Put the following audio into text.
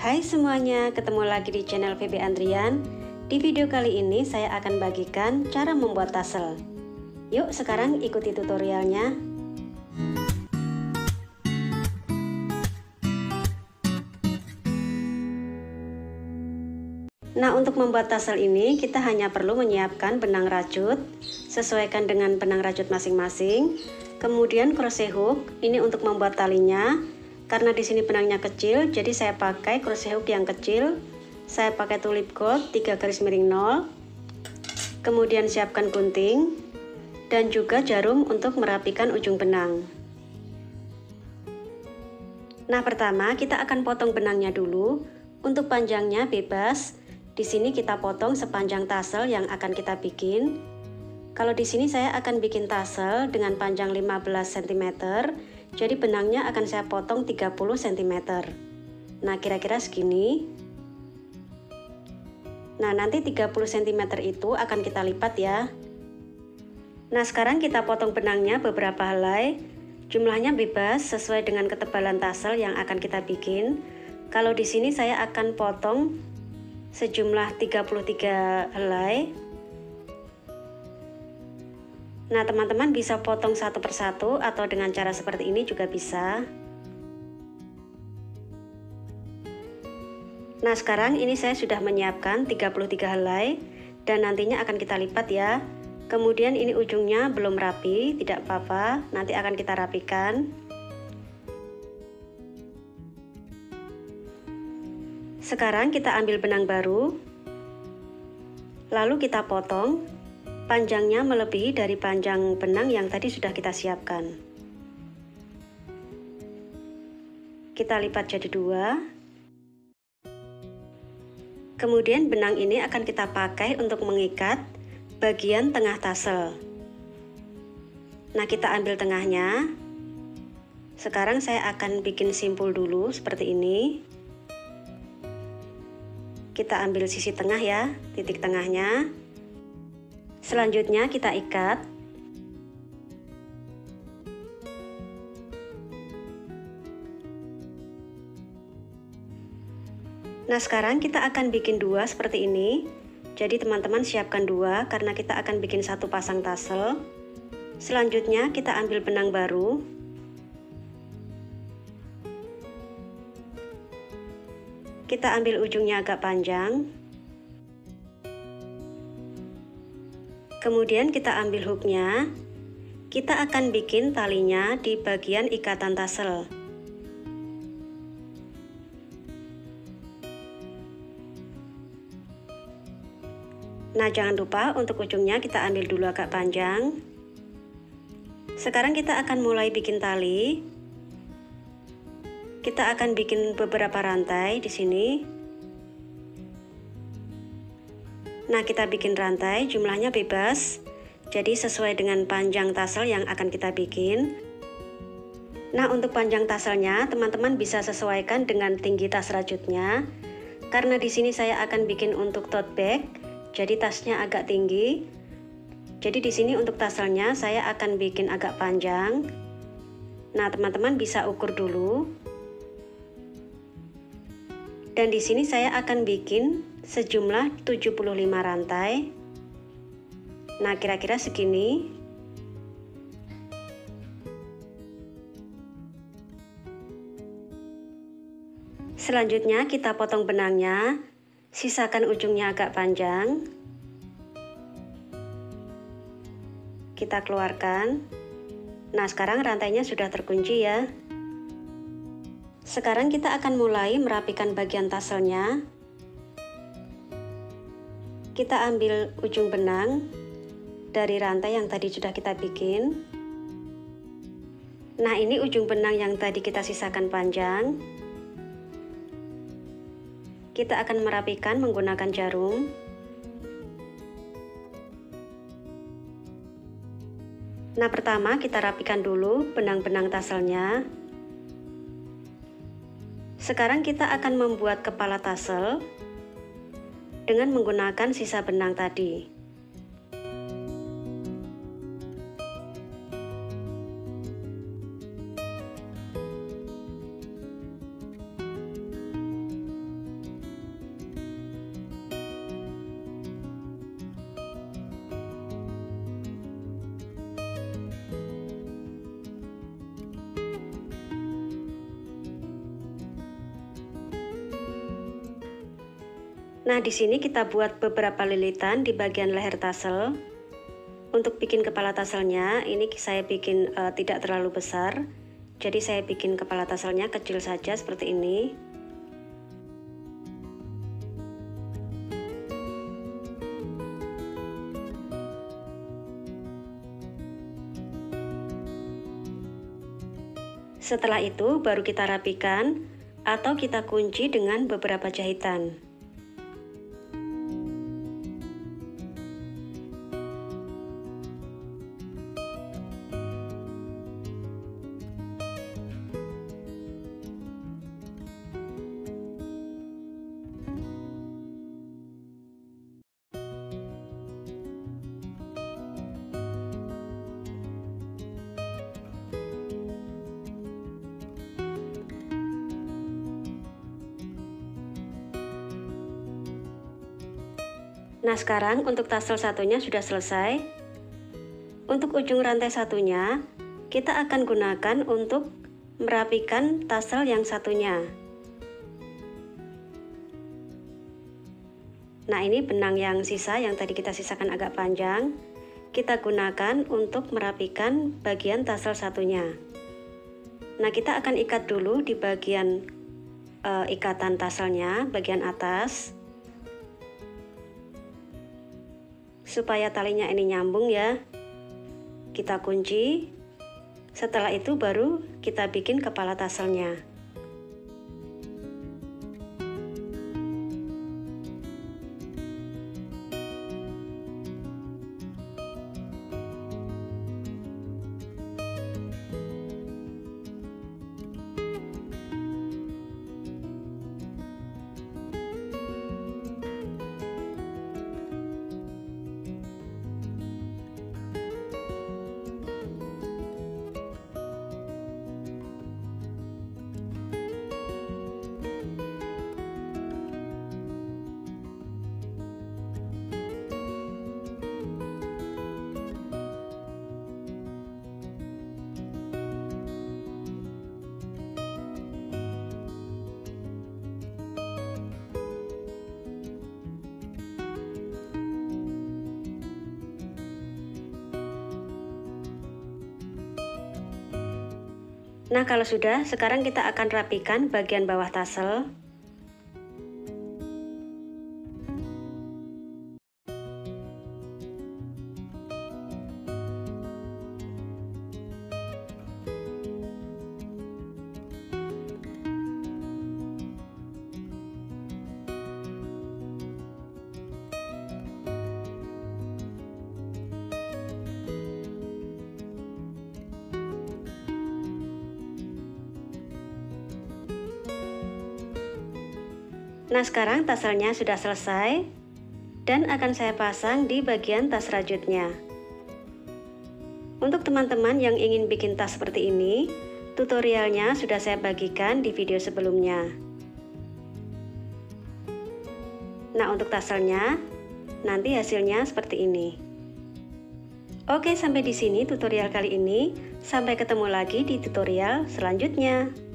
Hai semuanya, ketemu lagi di channel VB Andrian. Di video kali ini saya akan bagikan cara membuat tassel. Yuk sekarang ikuti tutorialnya. Nah, untuk membuat tassel ini kita hanya perlu menyiapkan benang rajut. Sesuaikan dengan benang rajut masing-masing. Kemudian crochet hook, ini untuk membuat talinya. Karena di sini benangnya kecil, jadi saya pakai crochet hook yang kecil. Saya pakai tulip gold 3 garis miring 0. Kemudian siapkan gunting dan juga jarum untuk merapikan ujung benang. Nah, pertama kita akan potong benangnya dulu. Untuk panjangnya bebas. Di sini kita potong sepanjang tassel yang akan kita bikin. Kalau di sini saya akan bikin tassel dengan panjang 15 cm. Jadi benangnya akan saya potong 30 cm. Nah, kira-kira segini. Nah, nanti 30 cm itu akan kita lipat ya. Nah, sekarang kita potong benangnya beberapa helai. Jumlahnya bebas sesuai dengan ketebalan tassel yang akan kita bikin. Kalau di sini saya akan potong sejumlah 33 helai. Nah, teman-teman bisa potong satu persatu atau dengan cara seperti ini juga bisa. Nah, sekarang ini saya sudah menyiapkan 33 helai dan nantinya akan kita lipat ya. Kemudian ini ujungnya belum rapi, tidak apa-apa, nanti akan kita rapikan. Sekarang kita ambil benang baru, lalu kita potong. Panjangnya melebihi dari panjang benang yang tadi sudah kita siapkan. Kita lipat jadi 2. Kemudian benang ini akan kita pakai untuk mengikat bagian tengah tassel. Nah, kita ambil tengahnya. Sekarang saya akan bikin simpul dulu seperti ini. Kita ambil sisi tengah ya, titik tengahnya. Selanjutnya kita ikat. Nah, sekarang kita akan bikin 2 seperti ini. Jadi teman-teman siapkan 2 karena kita akan bikin 1 pasang tassel. Selanjutnya kita ambil benang baru. Kita ambil ujungnya agak panjang. Kemudian kita ambil hooknya. Kita akan bikin talinya di bagian ikatan tassel. Nah, jangan lupa untuk ujungnya kita ambil dulu agak panjang. Sekarang kita akan mulai bikin tali. Kita akan bikin beberapa rantai di sini. Nah, kita bikin rantai, jumlahnya bebas. Jadi sesuai dengan panjang tassel yang akan kita bikin. Nah, untuk panjang tasselnya, teman-teman bisa sesuaikan dengan tinggi tas rajutnya. Karena di sini saya akan bikin untuk tote bag, jadi tasnya agak tinggi. Jadi di sini untuk tasselnya saya akan bikin agak panjang. Nah, teman-teman bisa ukur dulu. Dan di sini saya akan bikin sejumlah 75 rantai. Nah, kira-kira segini. Selanjutnya kita potong benangnya, sisakan ujungnya agak panjang. Kita keluarkan. Nah, sekarang rantainya sudah terkunci ya. Sekarang kita akan mulai merapikan bagian tasselnya. Kita ambil ujung benang dari rantai yang tadi sudah kita bikin. Nah, ini ujung benang yang tadi kita sisakan panjang. Kita akan merapikan menggunakan jarum. Nah, pertama kita rapikan dulu benang-benang tasselnya. Sekarang kita akan membuat kepala tassel dengan menggunakan sisa benang tadi. Nah, di sini kita buat beberapa lilitan di bagian leher tasel. Untuk bikin kepala taselnya, ini saya bikin tidak terlalu besar. Jadi saya bikin kepala taselnya kecil saja seperti ini. Setelah itu baru kita rapikan atau kita kunci dengan beberapa jahitan. Nah, sekarang untuk tasel satunya sudah selesai. Untuk ujung rantai satunya, kita akan gunakan untuk merapikan tasel yang satunya. Nah, ini benang yang sisa yang tadi kita sisakan agak panjang, kita gunakan untuk merapikan bagian tasel satunya. Nah, kita akan ikat dulu di bagian ikatan taselnya, bagian atas. Supaya talinya ini nyambung ya, kita kunci. Setelah itu baru kita bikin kepala taselnya. Nah, kalau sudah, sekarang kita akan rapikan bagian bawah tasel. Nah, sekarang taselnya sudah selesai dan akan saya pasang di bagian tas rajutnya. Untuk teman-teman yang ingin bikin tas seperti ini, tutorialnya sudah saya bagikan di video sebelumnya. Nah, untuk taselnya nanti hasilnya seperti ini. Oke, sampai di sini tutorial kali ini. Sampai ketemu lagi di tutorial selanjutnya.